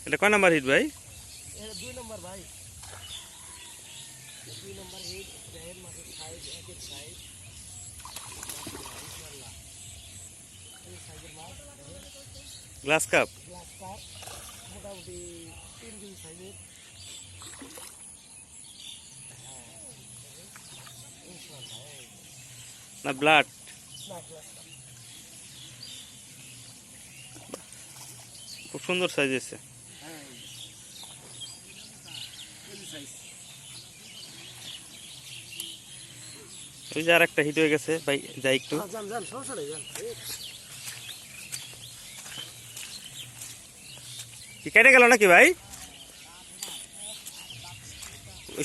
এটা কয় number hit ভাই? এটা 2 নম্বর ভাই। 2 নম্বর হিট দেহের মাঝে সাইড একের সাইড মাশাআল্লাহ। এই সাইজের মাছ গ্লাস কাপ গ্লাস কাপ মোটামুটি 3 কেজি সাইজের। ইনশাআল্লাহ না ব্লাড? না গ্লাস কাপ খুব সুন্দর সাইজ আছে। হ্যাঁ কেজি সাইজ। ওই যে আর একটা হিট হয়ে গেছে ভাই, যাই একটু। জান জান সমস্যা নেই জান। কি কেটে গেল নাকি ভাই?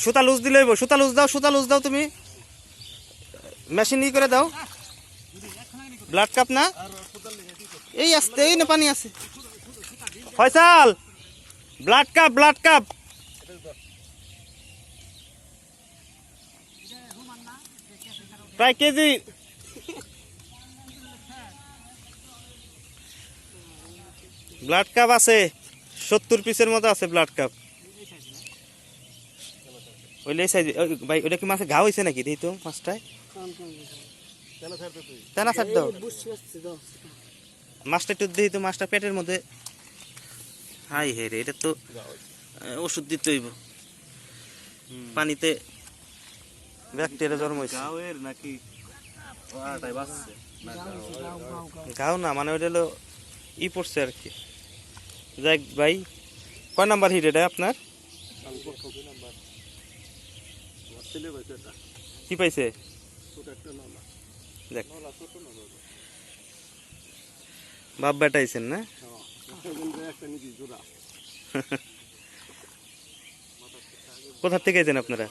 সুতা লুজ দিলে হইব, সুতা লুজ দাও, সুতা লুজ দাও, তুমি মেশিন ই করে দাও। ব্লাড কাপ না, এই আসতে এই না পানি আছে। Faisal blood carp, blood carp প্রায় কেজি। ব্লাড কাপ আছে 70 পিসের মতো আছে ব্লাড কাপ। ওইলে সাইজ ভাই, ওটা কি মাছে ঘা হয়েছে নাকি? দেখি তো মাছটায়। তেনা ছাড় দাও মাছটা একটু, দেখি তো মাছটা পেটের মধ্যে। হাই হে রে, এটা তো ওষুধ দিতে হইব। পানিতে ব্যাকটেরিয়া জন্ম হয়েছে। নাকি ঘাও না, মানে ওইটা হলো ই পড়ছে আর কি। যাক ভাই, কয় নাম্বার হিট এটা আপনার? কি পাইছে? দেখ বাপ বেটাইছেন না? কোথা থেকে আছেন আপনারা?